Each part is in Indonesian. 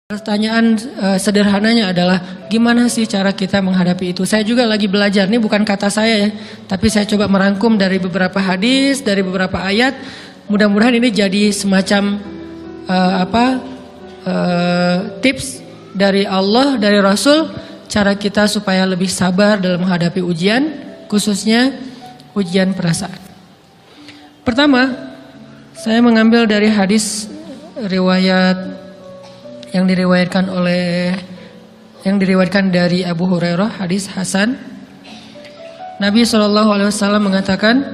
Pertanyaan sederhananya adalah gimana sih cara kita menghadapi itu? Saya juga lagi belajar, ini bukan kata saya ya, tapi saya coba merangkum dari beberapa hadis, dari beberapa ayat. Mudah-mudahan ini jadi semacam tips dari Allah, dari Rasul, cara kita supaya lebih sabar dalam menghadapi ujian, khususnya ujian perasaan. Pertama, saya mengambil dari hadis riwayat yang diriwayatkan dari Abu Hurairah, hadis Hasan. Nabi SAW mengatakan,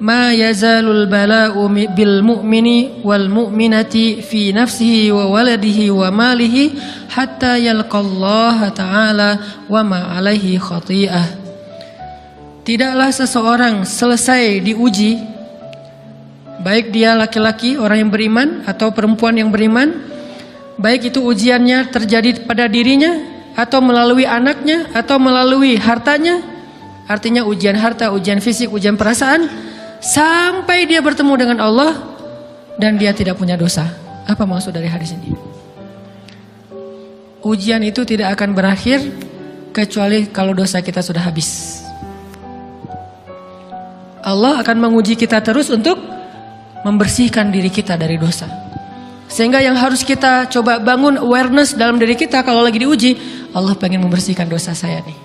"Ma yazalul bala'u bil mu'mini wal mu'minati fi nafsihi wa waladihi wa malihi hatta yalqallaha ta'ala wa ma 'alaihi khati'ah." Tidaklah seseorang selesai diuji, baik dia laki-laki orang yang beriman atau perempuan yang beriman, baik itu ujiannya terjadi pada dirinya atau melalui anaknya atau melalui hartanya, artinya ujian harta, ujian fisik, ujian perasaan, sampai dia bertemu dengan Allah dan dia tidak punya dosa. Apa maksud dari hadis ini? Ujian itu tidak akan berakhir kecuali kalau dosa kita sudah habis. Allah akan menguji kita terus untuk membersihkan diri kita dari dosa. Sehingga yang harus kita coba bangun awareness dalam diri kita kalau lagi diuji, Allah pengen membersihkan dosa saya nih.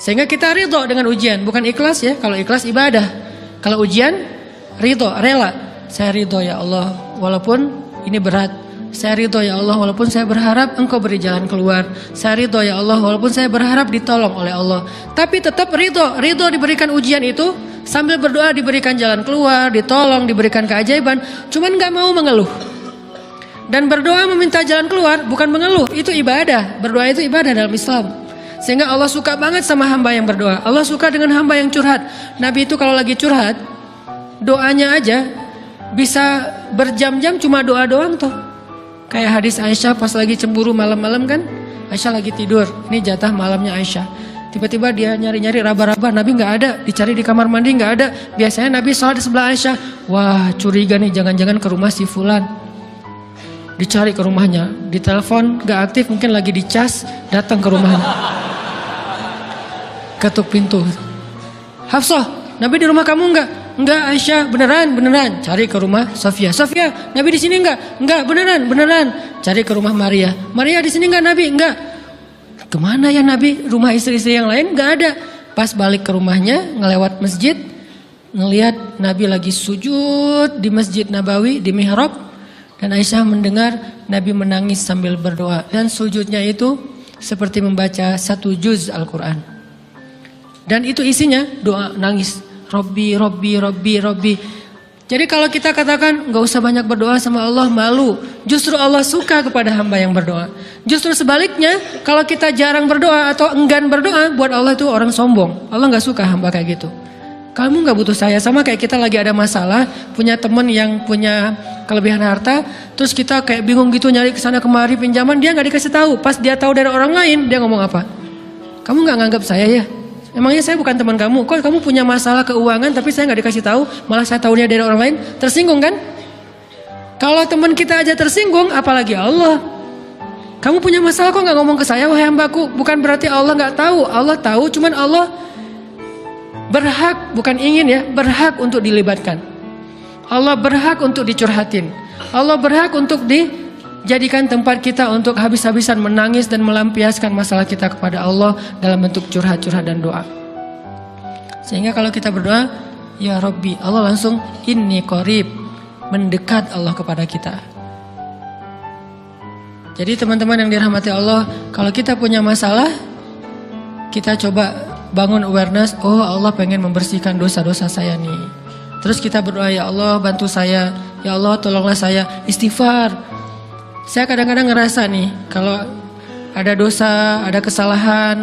Sehingga kita ridho dengan ujian, bukan ikhlas ya. Kalau ikhlas ibadah, kalau ujian ridho, rela. Saya ridho ya Allah, walaupun ini berat. Saya ridho ya Allah, walaupun saya berharap Engkau beri jalan keluar. Saya ridho ya Allah, walaupun saya berharap ditolong oleh Allah. Tapi tetap ridho diberikan ujian itu. Sambil berdoa diberikan jalan keluar, ditolong, diberikan keajaiban. Cuman gak mau mengeluh. Dan berdoa meminta jalan keluar bukan mengeluh, itu ibadah. Berdoa itu ibadah dalam Islam. Sehingga Allah suka banget sama hamba yang berdoa. Allah suka dengan hamba yang curhat. Nabi itu kalau lagi curhat, doanya aja bisa berjam-jam cuma doa doang tuh. Kayak hadis Aisyah pas lagi cemburu malam-malam kan. Aisyah lagi tidur, ini jatah malamnya Aisyah. Tiba-tiba dia nyari-nyari raba-raba, Nabi nggak ada, dicari di kamar mandi nggak ada. Biasanya Nabi sholat di sebelah Aisyah. Wah, curiga nih, jangan-jangan ke rumah si Fulan. Dicari ke rumahnya, ditelepon nggak aktif, mungkin lagi dicas, datang ke rumahnya. Ketuk pintu. Hafsah, Nabi di rumah kamu nggak? Enggak Aisyah, beneran. Cari ke rumah Sofia. Sofia, Nabi di sini nggak? Enggak, beneran. Cari ke rumah Maria. Maria di sini nggak Nabi? Enggak. Kemana ya Nabi? Rumah istri-istri yang lain gak ada. Pas balik ke rumahnya, ngelewat masjid, ngelihat Nabi lagi sujud di Masjid Nabawi, di mihrab. Dan Aisyah mendengar Nabi menangis sambil berdoa. Dan sujudnya itu seperti membaca 1 juz Al-Quran. Dan itu isinya doa nangis. Robbi. Jadi kalau kita katakan gak usah banyak berdoa sama Allah, malu. Justru Allah suka kepada hamba yang berdoa. Justru sebaliknya, kalau kita jarang berdoa atau enggan berdoa, buat Allah itu orang sombong. Allah gak suka hamba kayak gitu. Kamu gak butuh saya, sama kayak kita lagi ada masalah, punya teman yang punya kelebihan harta, terus kita kayak bingung gitu nyari kesana kemari pinjaman, dia gak dikasih tahu. Pas dia tahu dari orang lain, dia ngomong apa? Kamu gak nganggap saya ya? Emangnya saya bukan teman kamu? Kok kamu punya masalah keuangan tapi saya gak dikasih tahu, malah saya tahunya dari orang lain? Tersinggung kan? Kalau teman kita aja tersinggung, apalagi Allah. Kamu punya masalah kok gak ngomong ke saya, wahai hambaku? Bukan berarti Allah gak tahu. Allah tahu, cuman Allah berhak, bukan ingin ya, berhak untuk dilibatkan. Allah berhak untuk dicurhatin. Allah berhak untuk dijadikan tempat kita untuk habis-habisan menangis dan melampiaskan masalah kita kepada Allah dalam bentuk curhat-curhat dan doa. Sehingga kalau kita berdoa, ya Rabbi, Allah langsung inni qarib, mendekat Allah kepada kita. Jadi teman-teman yang dirahmati Allah, kalau kita punya masalah, kita coba bangun awareness, oh Allah pengen membersihkan dosa-dosa saya nih. Terus kita berdoa, ya Allah bantu saya, ya Allah tolonglah saya, istighfar. Saya kadang-kadang ngerasa nih, kalau ada dosa, ada kesalahan,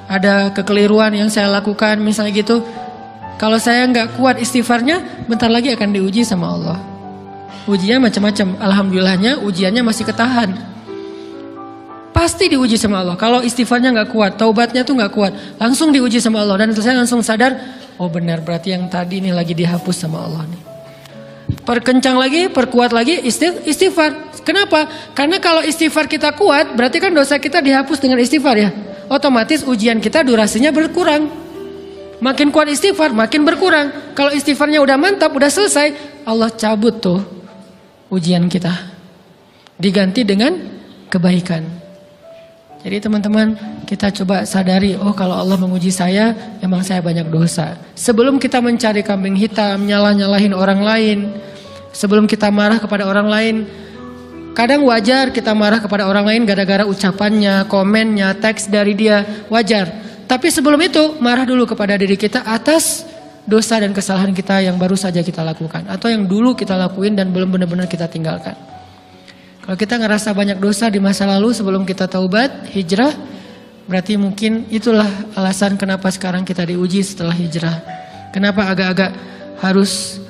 ada kekeliruan yang saya lakukan misalnya gitu, kalau saya nggak kuat istighfarnya, bentar lagi akan diuji sama Allah. Ujinya macam-macam, alhamdulillahnya ujiannya masih ketahan. Pasti diuji sama Allah. Kalau istighfarnya nggak kuat, taubatnya tuh nggak kuat, langsung diuji sama Allah. Dan saya langsung sadar, oh benar berarti yang tadi nih lagi dihapus sama Allah nih. Perkencang lagi, perkuat lagi, istighfar. Kenapa? Karena kalau istighfar kita kuat, berarti kan dosa kita dihapus dengan istighfar ya. Otomatis ujian kita durasinya berkurang. Makin kuat istighfar, makin berkurang. Kalau istighfarnya udah mantap, udah selesai, Allah cabut tuh ujian kita. Diganti dengan kebaikan. Jadi teman-teman, kita coba sadari, oh kalau Allah menguji saya, emang saya banyak dosa. Sebelum kita mencari kambing hitam, nyalah-nyalahin orang lain, sebelum kita marah kepada orang lain, kadang wajar kita marah kepada orang lain gara-gara ucapannya, komennya, teks dari dia, wajar. Tapi sebelum itu, marah dulu kepada diri kita atas dosa dan kesalahan kita yang baru saja kita lakukan. Atau yang dulu kita lakuin dan belum benar-benar kita tinggalkan. Kalau kita ngerasa banyak dosa di masa lalu sebelum kita taubat, hijrah, berarti mungkin itulah alasan kenapa sekarang kita diuji setelah hijrah. Kenapa agak-agak harus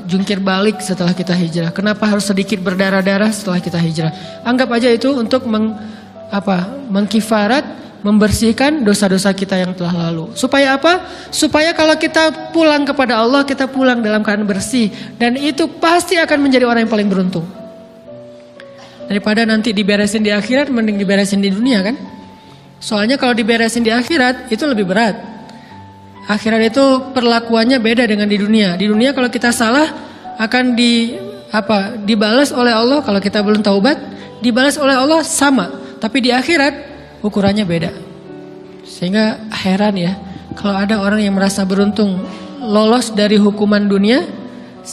jungkir balik setelah kita hijrah. Kenapa harus sedikit berdarah-darah setelah kita hijrah. Anggap aja itu untuk mengkifarat, membersihkan dosa-dosa kita yang telah lalu. Supaya apa? Supaya kalau kita pulang kepada Allah, kita pulang dalam keadaan bersih. Dan itu pasti akan menjadi orang yang paling beruntung. Daripada nanti diberesin di akhirat, mending diberesin di dunia kan? Soalnya kalau diberesin di akhirat, itu lebih berat. Akhirat itu perlakuannya beda dengan di dunia. Di dunia kalau kita salah, akan dibalas oleh Allah. Kalau kita belum taubat, dibalas oleh Allah sama. Tapi di akhirat, ukurannya beda. Sehingga heran ya, kalau ada orang yang merasa beruntung lolos dari hukuman dunia,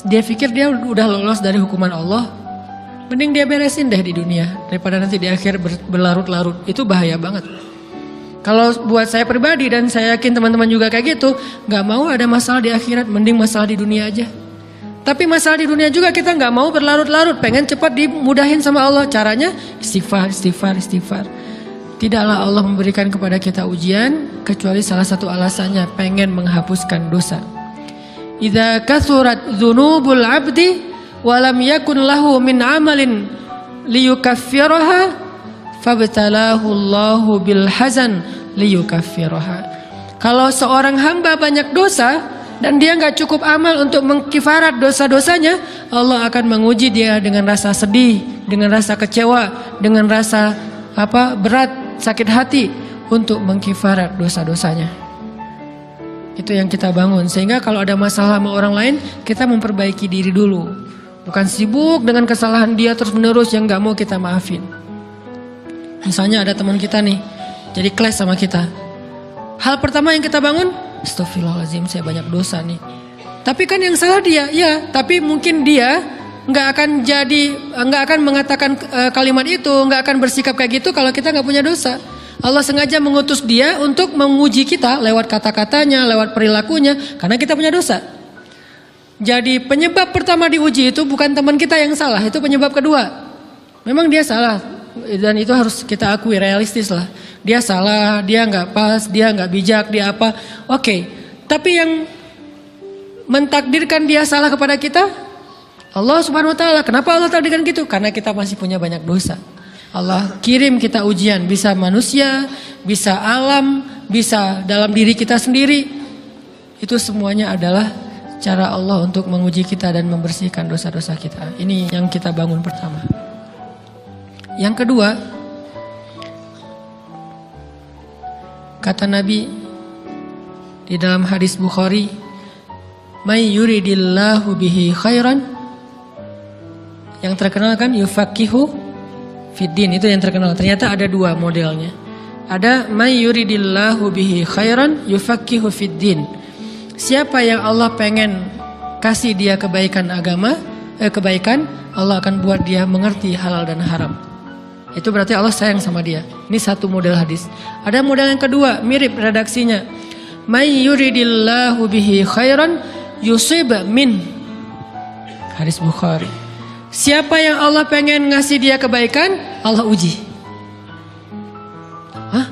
dia pikir dia udah lolos dari hukuman Allah, mending dia beresin deh di dunia daripada nanti di akhir berlarut-larut. Itu bahaya banget. Kalau buat saya pribadi dan saya yakin teman-teman juga kayak gitu, gak mau ada masalah di akhirat, mending masalah di dunia aja. Tapi masalah di dunia juga kita gak mau berlarut-larut, pengen cepat dimudahin sama Allah. Caranya istighfar. Tidaklah Allah memberikan kepada kita ujian kecuali salah satu alasannya pengen menghapuskan dosa. Idza kathurat dzunubul 'abdi wa lam yakun lahu min 'amalin liyukaffiraha fabtalahu Allahu bil hazan liyukaffiraha. Kalau seorang hamba banyak dosa dan dia enggak cukup amal untuk mengkifarat dosa-dosanya, Allah akan menguji dia dengan rasa sedih, dengan rasa kecewa, dengan rasa berat, sakit hati untuk mengkifarat dosa-dosanya. Itu yang kita bangun. Sehingga kalau ada masalah sama orang lain, kita memperbaiki diri dulu. Bukan sibuk dengan kesalahan dia terus menerus yang gak mau kita maafin. Misalnya ada teman kita nih, jadi clash sama kita. Hal pertama yang kita bangun, astagfirullahaladzim, saya banyak dosa nih. Tapi kan yang salah dia, ya. Tapi mungkin dia nggak akan mengatakan kalimat itu, nggak akan bersikap kayak gitu kalau kita nggak punya dosa. Allah sengaja mengutus dia untuk menguji kita lewat kata-katanya, lewat perilakunya, karena kita punya dosa. Jadi penyebab pertama diuji itu bukan teman kita yang salah, itu penyebab kedua. Memang dia salah dan itu harus kita akui, realistis lah. Dia salah, dia nggak pas, dia nggak bijak, dia apa? Oke. Tapi yang mentakdirkan dia salah kepada kita, Allah Subhanahu wa taala. Kenapa Allah takdirkan gitu? Karena kita masih punya banyak dosa. Allah kirim kita ujian, bisa manusia, bisa alam, bisa dalam diri kita sendiri. Itu semuanya adalah cara Allah untuk menguji kita dan membersihkan dosa-dosa kita. Ini yang kita bangun pertama. Yang kedua, kata Nabi di dalam hadis Bukhari, "May yuridillahu bihi khairan." Yang terkenal kan yufaqihu fiddin, itu yang terkenal. Ternyata ada dua modelnya. Ada may yuridillahu bihi khairan yufaqihu fiddin. Siapa yang Allah pengen kasih dia kebaikan kebaikan, Allah akan buat dia mengerti halal dan haram. Itu berarti Allah sayang sama dia. Ini satu model hadis. Ada model yang kedua, mirip redaksinya. May yuridillahu bihi khairan yusib min. Hadis Bukhari. Siapa yang Allah pengen ngasih dia kebaikan, Allah uji. Hah?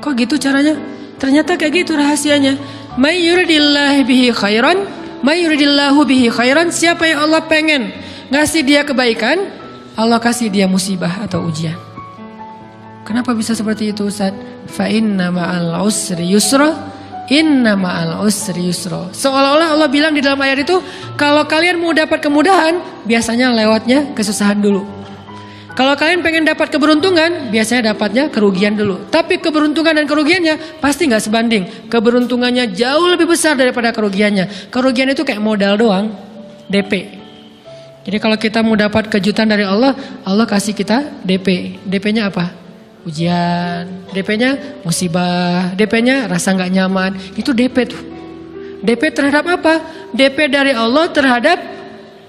Kok gitu caranya? Ternyata kayak gitu rahasianya. May yuridillahu bihi khairan, may yuridillahu bihi khairan. Siapa yang Allah pengen ngasih dia kebaikan, Allah kasih dia musibah atau ujian. Kenapa bisa seperti itu, Ustaz? Fa inna ma'al usri yusra, Inna ma'al usri yusra. Seolah-olah Allah bilang di dalam ayat itu, kalau kalian mau dapat kemudahan, biasanya lewatnya kesusahan dulu. Kalau kalian pengen dapat keberuntungan, biasanya dapatnya kerugian dulu. Tapi keberuntungan dan kerugiannya pasti nggak sebanding. Keberuntungannya jauh lebih besar daripada kerugiannya. Kerugian itu kayak modal doang, DP. Jadi kalau kita mau dapat kejutan dari Allah, Allah kasih kita DP. DP-nya apa? Ujian. DP-nya musibah. DP-nya rasa nggak nyaman. Itu DP tuh. DP terhadap apa? DP dari Allah terhadap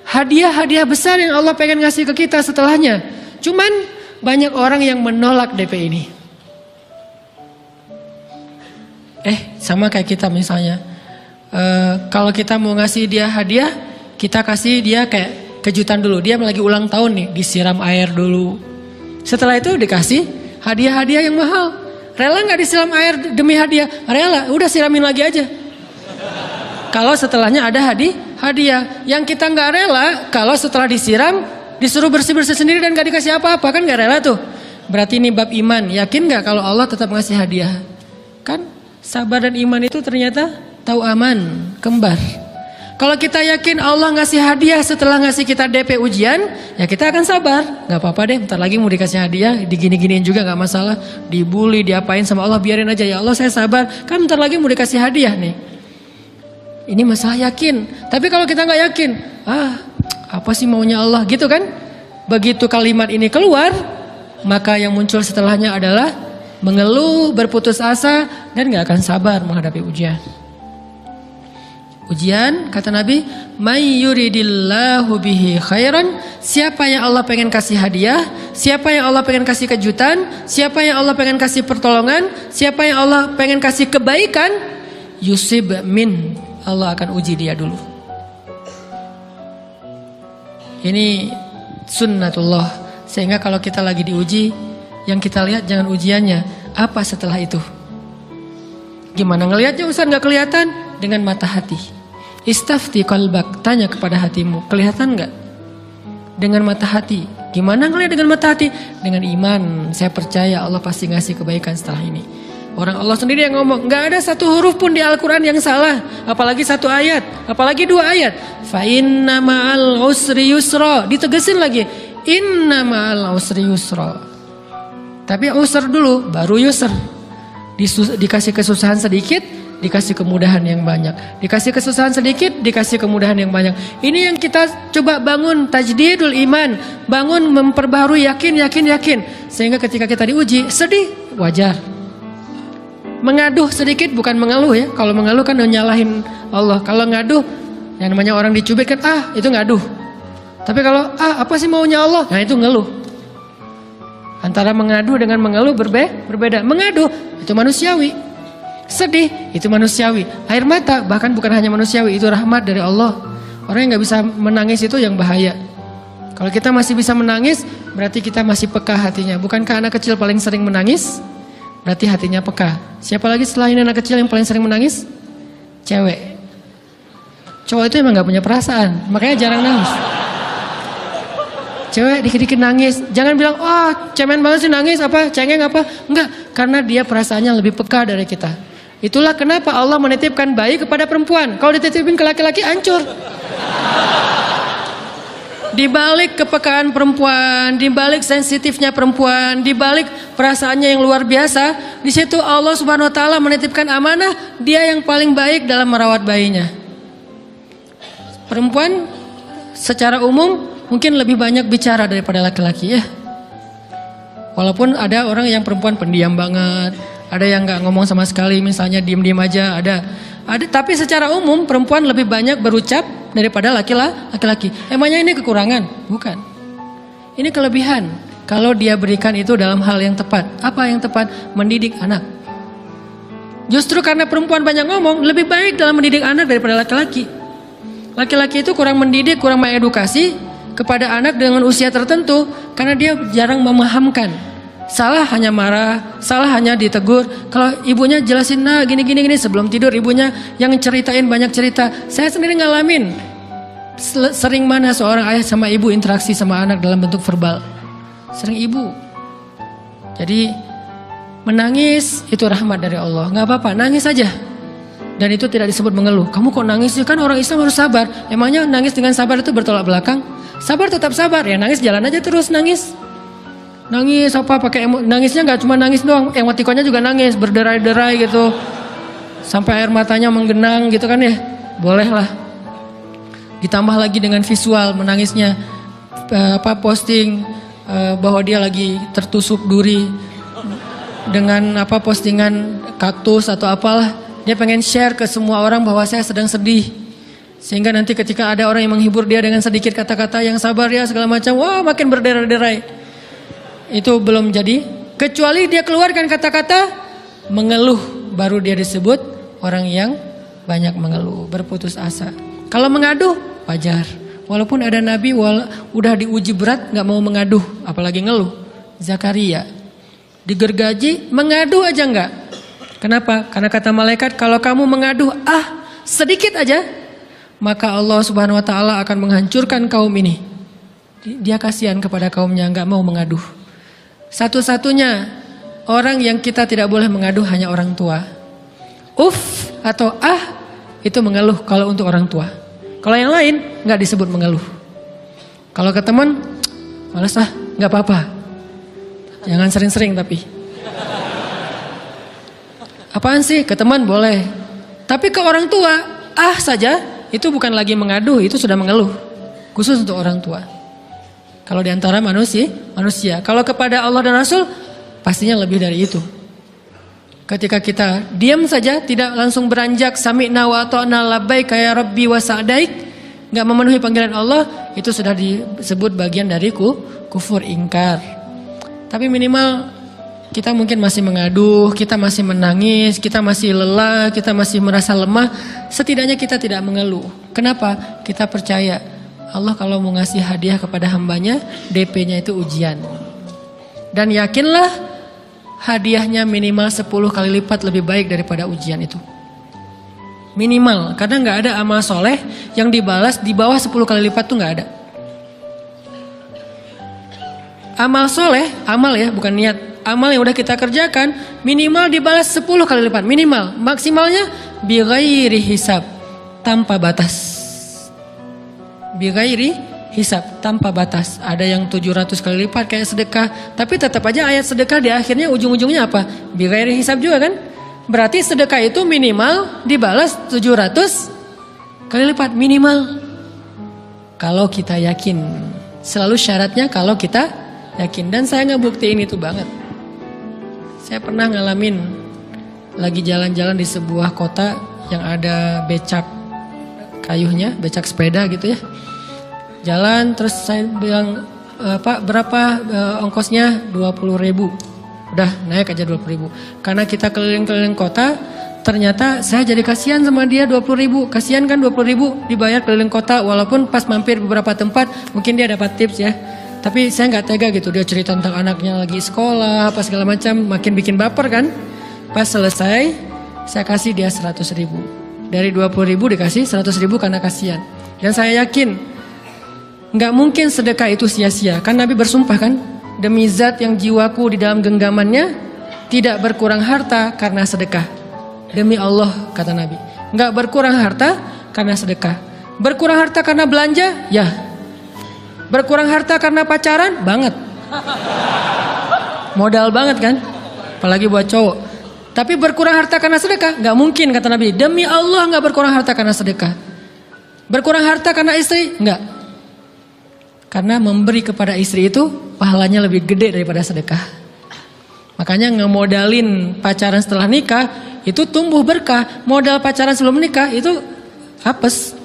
hadiah-hadiah besar yang Allah pengen ngasih ke kita setelahnya. Cuman banyak orang yang menolak DP ini. Sama kayak kita misalnya. Kalau kita mau ngasih dia hadiah, kita kasih dia kayak kejutan dulu. Dia lagi ulang tahun nih, disiram air dulu. Setelah itu dikasih hadiah-hadiah yang mahal. Rela gak disiram air demi hadiah? Rela, udah siramin lagi aja. Kalau setelahnya ada hadiah. Yang kita gak rela, kalau setelah disiram, disuruh bersih-bersih sendiri dan gak dikasih apa-apa, kan gak rela tuh. Berarti ini bab iman. Yakin gak kalau Allah tetap ngasih hadiah? Kan sabar dan iman itu ternyata tahu aman, kembar. Kalau kita yakin Allah ngasih hadiah setelah ngasih kita DP ujian, ya kita akan sabar. Gak apa-apa deh, bentar lagi mau dikasih hadiah, digini-giniin juga gak masalah. Dibully, diapain sama Allah, biarin aja. Ya Allah saya sabar, kan bentar lagi mau dikasih hadiah nih. Ini masalah yakin. Tapi kalau kita gak yakin, apa sih maunya Allah gitu kan? Begitu kalimat ini keluar, maka yang muncul setelahnya adalah mengeluh, berputus asa, dan gak akan sabar menghadapi ujian. Ujian, kata Nabi, may yuridillahu bihi khairan, siapa yang Allah pengen kasih hadiah, siapa yang Allah pengen kasih kejutan, siapa yang Allah pengen kasih pertolongan, siapa yang Allah pengen kasih kebaikan, yusib min, Allah akan uji dia dulu. Ini sunnatullah. Sehingga kalau kita lagi diuji, yang kita lihat jangan ujiannya, apa setelah itu. Gimana ngelihatnya Ustaz? Gak kelihatan. Dengan mata hati. Istafti qalbak, tanya kepada hatimu, kelihatan gak? Dengan mata hati. Gimana ngelihat dengan mata hati? Dengan iman, saya percaya Allah pasti ngasih kebaikan setelah ini. Orang Allah sendiri yang ngomong, gak ada satu huruf pun di Al-Quran yang salah. Apalagi satu ayat, apalagi dua ayat. Fa inna ma'al usri yusra. Ditegesin lagi, inna ma'al usri yusra. Tapi usr dulu, baru yusr. Dikasih kesusahan sedikit, dikasih kemudahan yang banyak. Dikasih kesusahan sedikit, dikasih kemudahan yang banyak. Ini yang kita coba bangun, tajdidul iman. Bangun memperbaharui yakin. Sehingga ketika kita diuji, sedih, wajar. Mengaduh sedikit, bukan mengeluh ya. Kalau mengeluh kan nyalahin Allah. Kalau ngaduh, yang namanya orang dicubit kan, itu ngaduh. Tapi kalau, apa sih maunya Allah? Nah itu ngeluh. Antara mengadu dengan mengeluh berbeda. Mengaduh, itu manusiawi. Sedih, itu manusiawi. Air mata, bahkan bukan hanya manusiawi, itu rahmat dari Allah. Orang yang gak bisa menangis itu yang bahaya. Kalau kita masih bisa menangis, berarti kita masih peka hatinya. Bukankah anak kecil paling sering menangis? Berarti hatinya peka. Siapa lagi setelah ini anak kecil yang paling sering menangis? Cewek. Cowok itu emang gak punya perasaan, makanya jarang nangis. Cewek dikit-dikit nangis. Jangan bilang, cemen banget sih nangis, cengeng apa. Enggak, karena dia perasaannya lebih peka dari kita. Itulah kenapa Allah menitipkan bayi kepada perempuan. Kalau dititipin ke laki-laki hancur. Di balik kepekaan perempuan, di balik sensitifnya perempuan, di balik perasaannya yang luar biasa, di situ Allah Subhanahu wa taala menitipkan amanah, dia yang paling baik dalam merawat bayinya. Perempuan secara umum mungkin lebih banyak bicara daripada laki-laki ya. Walaupun ada orang yang perempuan pendiam banget, ada yang nggak ngomong sama sekali, misalnya diem-diem aja, ada. Tapi secara umum perempuan lebih banyak berucap daripada laki-laki. Emangnya ini kekurangan? Bukan. Ini kelebihan. Kalau dia berikan itu dalam hal yang tepat. Apa yang tepat? Mendidik anak. Justru karena perempuan banyak ngomong, lebih baik dalam mendidik anak daripada laki-laki. Laki-laki itu kurang mendidik, kurang mengedukasi kepada anak dengan usia tertentu karena dia jarang memahamkan. Salah hanya marah, salah hanya ditegur. Kalau ibunya jelasin, gini sebelum tidur ibunya yang ceritain banyak cerita. Saya sendiri ngalamin. Sering mana seorang ayah sama ibu interaksi sama anak dalam bentuk verbal. Sering ibu. Jadi menangis itu rahmat dari Allah. Gak apa-apa, nangis aja. Dan itu tidak disebut mengeluh. Kamu kok nangis sih? Kan orang Islam harus sabar. Emangnya nangis dengan sabar itu bertolak belakang? Sabar tetap sabar, ya nangis jalan aja terus nangis. Nangis apa pakai nangisnya nggak cuma nangis doang, emotikonnya juga nangis, berderai-derai gitu. Sampai air matanya menggenang gitu kan ya. Boleh lah. Ditambah lagi dengan visual menangisnya, posting bahwa dia lagi tertusuk duri dengan postingan kaktus atau apalah. Dia pengen share ke semua orang bahwa saya sedang sedih. Sehingga nanti ketika ada orang yang menghibur dia dengan sedikit kata-kata yang sabar ya segala macam, wah makin berderai-derai. Itu belum jadi. Kecuali dia keluarkan kata-kata mengeluh, baru dia disebut orang yang banyak mengeluh, berputus asa. Kalau mengaduh wajar. Walaupun ada nabi udah diuji berat nggak mau mengaduh, apalagi ngeluh. Zakaria digergaji mengadu aja nggak. Kenapa? Karena kata malaikat kalau kamu mengadu sedikit aja, maka Allah Subhanahu Wa Taala akan menghancurkan kaum ini. Dia kasihan kepada kaumnya, nggak mau mengaduh. Satu-satunya orang yang kita tidak boleh mengaduh hanya orang tua. Atau itu mengeluh kalau untuk orang tua. Kalau yang lain nggak disebut mengeluh. Kalau ke teman, malas nggak apa-apa. Jangan sering-sering tapi. Apaan sih? Ke teman boleh. Tapi ke orang tua, saja itu bukan lagi mengaduh, itu sudah mengeluh. Khusus untuk orang tua. Kalau diantara manusia. Kalau kepada Allah dan Rasul, pastinya lebih dari itu. Ketika kita diam saja, tidak langsung beranjak sami'na wa ata'na labbaik ya rabbi wa sa'daik, enggak memenuhi panggilan Allah, itu sudah disebut bagian dari kufur ingkar. Tapi minimal kita mungkin masih mengaduh, kita masih menangis, kita masih lelah, kita masih merasa lemah, setidaknya kita tidak mengeluh. Kenapa? Kita percaya Allah kalau mau ngasih hadiah kepada hambanya, DP-nya itu ujian. Dan yakinlah hadiahnya minimal 10 kali lipat lebih baik daripada ujian itu. Minimal, karena nggak ada amal soleh yang dibalas di bawah 10 kali lipat tuh nggak ada. Amal soleh, amal ya bukan niat. Amal yang udah kita kerjakan minimal dibalas 10 kali lipat. Minimal, maksimalnya bighairi hisab, tanpa batas. Bighairi hisab, tanpa batas. Ada yang 700 kali lipat kayak sedekah. Tapi tetap aja ayat sedekah di akhirnya ujung-ujungnya apa? Bighairi hisab juga kan? Berarti sedekah itu minimal dibalas 700 kali lipat. Minimal. Kalau kita yakin. Selalu syaratnya kalau kita yakin. Dan saya ngebuktiin itu banget. Saya pernah ngalamin lagi jalan-jalan di sebuah kota yang ada becak kayuhnya, becak sepeda gitu ya. Jalan terus saya bilang, Pak berapa ongkosnya? 20.000. Udah naik aja 20.000. Karena kita keliling-keliling kota, ternyata saya jadi kasihan sama dia 20.000. Kasihan kan 20.000 dibayar keliling kota, walaupun pas mampir beberapa tempat mungkin dia dapat tips ya. Tapi saya nggak tega gitu, dia cerita tentang anaknya lagi sekolah, apa segala macam, makin bikin baper kan. Pas selesai, saya kasih dia 100.000. Dari 20.000 dikasih 100.000 karena kasihan. Dan saya yakin nggak mungkin sedekah itu sia-sia. Kan Nabi bersumpah kan, demi zat yang jiwaku di dalam genggamannya, tidak berkurang harta karena sedekah. Demi Allah kata Nabi, nggak berkurang harta karena sedekah. Berkurang harta karena belanja, ya. Berkurang harta karena pacaran, banget. Modal banget kan, apalagi buat cowok. Tapi berkurang harta karena sedekah, nggak mungkin kata Nabi. Demi Allah nggak berkurang harta karena sedekah. Berkurang harta karena istri, nggak. Karena memberi kepada istri itu pahalanya lebih gede daripada sedekah. Makanya ngemodalin pacaran setelah nikah itu tumbuh berkah. Modal pacaran sebelum nikah itu apes.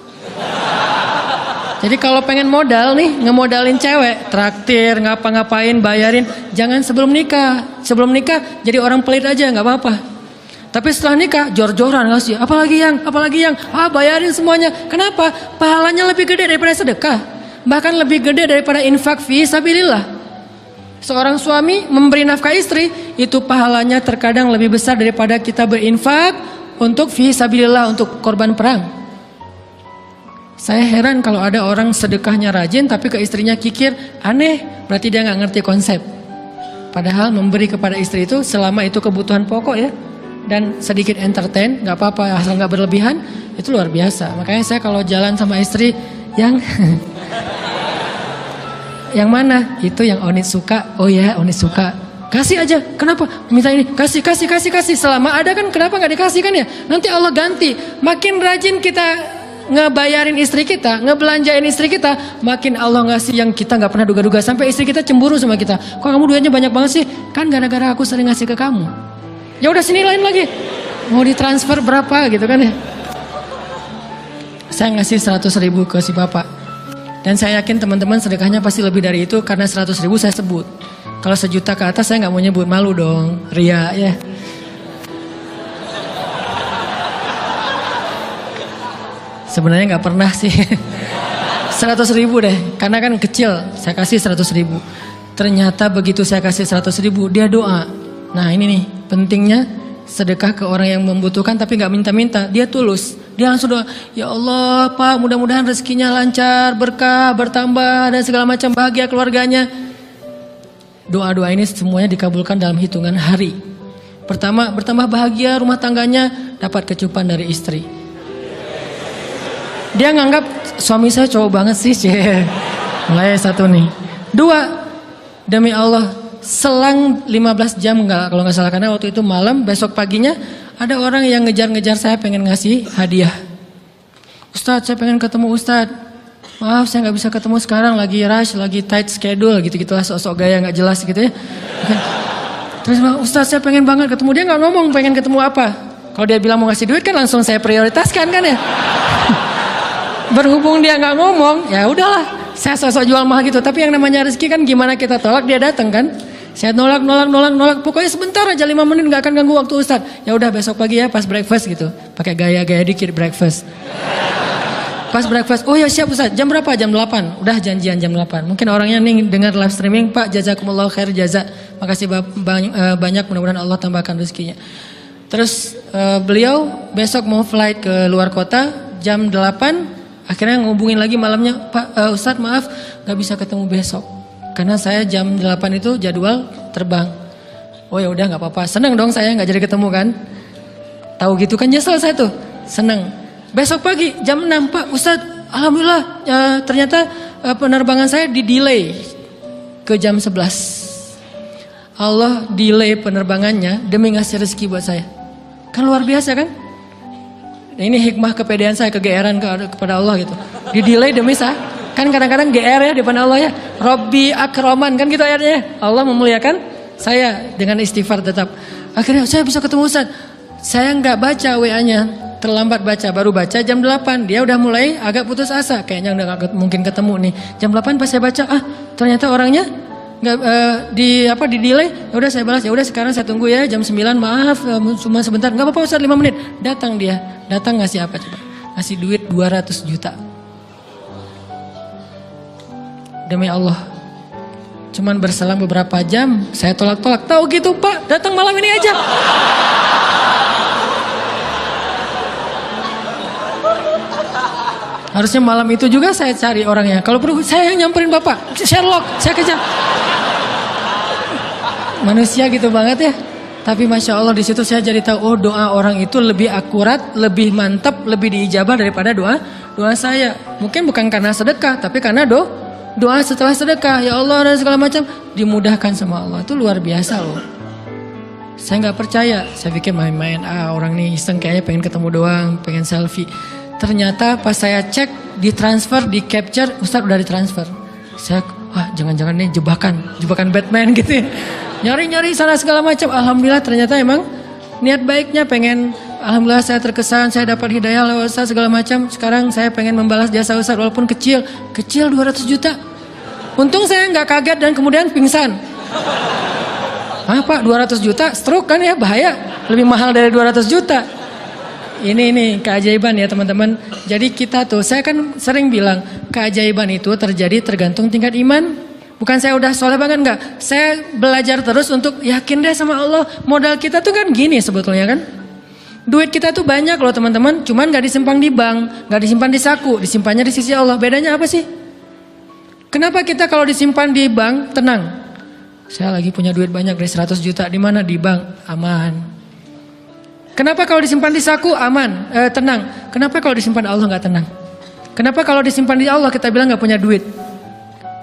Jadi kalau pengen modal nih, ngemodalin cewek, traktir, ngapa-ngapain, bayarin, jangan sebelum nikah. Sebelum nikah jadi orang pelit aja, nggak apa-apa. Tapi setelah nikah jor-joran ngasih, apalagi yang, bayarin semuanya. Kenapa? Pahalanya lebih gede daripada sedekah. Bahkan lebih gede daripada infak fi sabilillah. Seorang suami memberi nafkah istri, itu pahalanya terkadang lebih besar daripada kita berinfak untuk fi sabilillah, untuk korban perang. Saya heran kalau ada orang sedekahnya rajin tapi ke istrinya kikir, aneh, berarti dia nggak ngerti konsep. Padahal memberi kepada istri itu selama itu kebutuhan pokok ya, dan sedikit entertain, nggak apa-apa asal nggak berlebihan, itu luar biasa. Makanya saya kalau jalan sama istri yang yang mana? Itu yang Onit suka. Oh ya, Onit suka. Kasih aja. Kenapa? Minta ini. Kasih. Selama ada kan kenapa nggak dikasih kan ya? Nanti Allah ganti. Makin rajin kita ngebayarin istri kita, ngebelanjain istri kita, makin Allah ngasih yang kita nggak pernah duga-duga. Sampai istri kita cemburu sama kita. Kok kamu duitnya banyak banget sih? Kan gara-gara aku sering ngasih ke kamu. Ya udah sini lain lagi. Mau ditransfer berapa gitu kan ya? Saya ngasih 100.000 ke si bapak. Dan saya yakin teman-teman sedekahnya pasti lebih dari itu karena 100.000 saya sebut. Kalau 1 juta ke atas saya nggak mau nyebut, malu dong, ria ya. Sebenarnya nggak pernah sih. 100.000 deh, karena kan kecil. Saya kasih 100.000. Ternyata begitu saya kasih 100.000 dia doa. Nah ini nih pentingnya sedekah ke orang yang membutuhkan tapi nggak minta-minta. Dia tulus. Dia langsung doa, ya Allah Pak mudah-mudahan rezekinya lancar, berkah, bertambah dan segala macam, bahagia keluarganya. Doa-doa ini semuanya dikabulkan dalam hitungan hari. Pertama, bertambah bahagia rumah tangganya, dapat kecupan dari istri. Dia nganggap suami saya cowok banget sih. Mulai 1 nih. 2, demi Allah, selang 15 jam kalau nggak salah, karena waktu itu malam, besok paginya ada orang yang ngejar-ngejar saya pengen ngasih hadiah. Ustadz, saya pengen ketemu Ustadz. Maaf saya nggak bisa ketemu sekarang, lagi rush, lagi tight schedule gitu-gitulah, sosok gaya nggak jelas gitu ya. Terus Ustadz saya pengen banget ketemu, dia nggak ngomong pengen ketemu apa. Kalau dia bilang mau ngasih duit kan langsung saya prioritaskan kan ya. Berhubung dia nggak ngomong, ya udahlah, saya sosok jual mahal gitu. Tapi yang namanya rezeki kan gimana kita tolak dia datang kan. Saya nolak. Pokoknya sebentar aja 5 menit nggak akan ganggu waktu Ustadz. Ya udah besok pagi ya pas breakfast gitu. Pakai gaya-gaya dikit breakfast. Pas breakfast, oh ya siap Ustadz. Jam berapa? Jam 8. Udah janjian jam 8. Mungkin orangnya nih dengar live streaming, Pak jazakumullah khair jaza. Makasih banyak, mudah-mudahan Allah tambahkan rezekinya. Terus beliau besok mau flight ke luar kota jam 8. Akhirnya ngubungin lagi malamnya, Pak Ustadz maaf nggak bisa ketemu besok. Karena saya jam 8 itu jadwal terbang. Oh ya udah nggak apa-apa. Seneng dong saya nggak jadi ketemu kan. Tahu gitu kan nyesel saya tuh. Seneng. Besok pagi jam 6 Pak Ustadz. Alhamdulillah ternyata penerbangan saya di delay ke jam 11. Allah delay penerbangannya demi ngasih rezeki buat saya. Kan luar biasa kan. Nah, ini hikmah kepedean saya, kegeeran kepada Allah gitu. Di delay demi saya. Kan kadang-kadang GR ya di depan Allah ya. Robbi akroman kan gitu ayatnya. Allah memuliakan saya dengan istighfar tetap. Akhirnya saya bisa ketemu Ustaz. Saya nggak baca WA-nya, terlambat baca, baru baca jam 8. Dia udah mulai agak putus asa, kayaknya udah gak mungkin ketemu nih. Jam 8 pas saya baca, ternyata orangnya nggak di delay. Ya udah saya balas, ya udah sekarang saya tunggu ya jam 9. Maaf cuma sebentar. Nggak apa-apa Ustaz 5 menit. Datang dia, datang ngasih apa coba? Ngasih duit 200 juta. Demi Allah, cuman berselang beberapa jam saya tolak-tolak. Tahu gitu Pak, datang malam ini aja. Harusnya malam itu juga saya cari orangnya. Kalau perlu saya yang nyamperin Bapak, Sherlock, saya kejar. Manusia gitu banget ya. Tapi Masya Allah di situ saya jadi tahu, oh doa orang itu lebih akurat, lebih mantap, lebih diijabah daripada doa saya. Mungkin bukan karena sedekah, tapi karena doa setelah sedekah, ya Allah dan segala macam dimudahkan sama Allah. Itu luar biasa loh. Saya nggak percaya, saya pikir main-main. Orang nih iseng kayaknya pengen ketemu doang, pengen selfie. Ternyata pas saya cek, ditransfer, di capture, Ustadz udah ditransfer. Saya, jangan-jangan nih jebakan Batman gitu ya. Nyari-nyari sana segala macam. Alhamdulillah ternyata emang niat baiknya pengen. Alhamdulillah saya terkesan, saya dapat hidayah lewat Ustaz segala macam. Sekarang saya pengen membalas jasa Ustaz walaupun kecil 200 juta. Untung saya nggak kaget dan kemudian pingsan. Pak 200 juta stroke kan ya, bahaya. Lebih mahal dari 200 juta. Ini keajaiban ya teman-teman. Jadi kita tuh, saya kan sering bilang keajaiban itu terjadi tergantung tingkat iman. Bukan saya udah soleh banget, enggak. Saya belajar terus untuk yakin deh sama Allah. Modal kita tuh kan gini sebetulnya kan. Duit kita tuh banyak loh teman-teman, cuman gak disimpan di bank, gak disimpan di saku, disimpannya di sisi Allah. Bedanya apa sih? Kenapa kita kalau disimpan di bank tenang? Saya lagi punya duit banyak dari 100 juta, di mana? Di bank, aman. Kenapa kalau disimpan di saku aman, tenang? Kenapa kalau disimpan Allah nggak tenang? Kenapa kalau disimpan di Allah kita bilang nggak punya duit?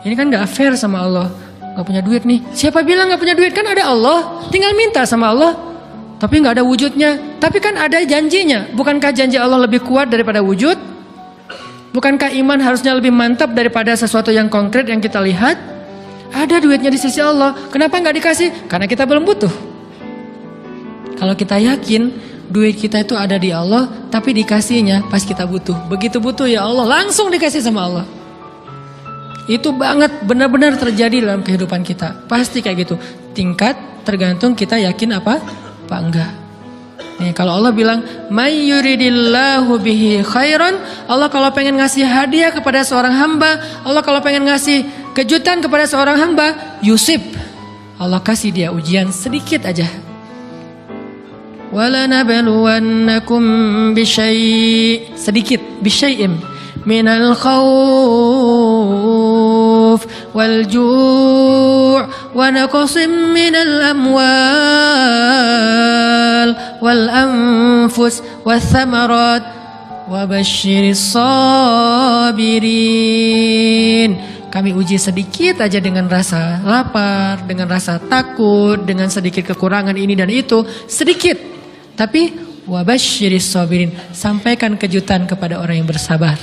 Ini kan nggak fair sama Allah. Nggak punya duit nih. Siapa bilang nggak punya duit? Kan ada Allah. Tinggal minta sama Allah. Tapi nggak ada wujudnya. Tapi kan ada janjinya. Bukankah janji Allah lebih kuat daripada wujud? Bukankah iman harusnya lebih mantap daripada sesuatu yang konkret yang kita lihat? Ada duitnya di sisi Allah. Kenapa nggak dikasih? Karena kita belum butuh. Kalau kita yakin duit kita itu ada di Allah, tapi dikasihnya pas kita butuh. Begitu butuh ya Allah, langsung dikasih sama Allah. Itu banget benar-benar terjadi dalam kehidupan kita. Pasti kayak gitu. Tingkat tergantung kita yakin apa enggak. Nih, kalau Allah bilang may yuridillahu bihi khairan, Allah kalau pengen ngasih hadiah kepada seorang hamba, Allah kalau pengen ngasih kejutan kepada seorang hamba, yusib, Allah kasih dia ujian sedikit aja. Walanabluwannakum bisyai', sedikit, bisyai'im minal khawf wal ju' wa naqsim minal amwal wal anfus wath thamarat wa basyiris sabirin. Kami uji sedikit aja dengan rasa lapar, dengan rasa takut, dengan sedikit kekurangan ini dan itu, sedikit. Tapi wabasyiris sabirin, sampaikan kejutan kepada orang yang bersabar.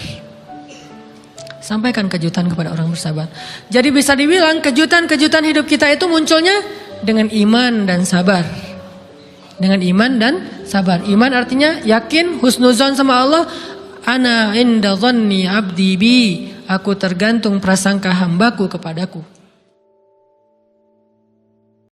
Sampaikan kejutan kepada orang bersabar. Jadi bisa dibilang kejutan-kejutan hidup kita itu munculnya dengan iman dan sabar. Dengan iman dan sabar. Iman artinya yakin, husnuzon sama Allah. Ana inda dhanni abdi bi. Aku tergantung prasangka hambaku kepadaku.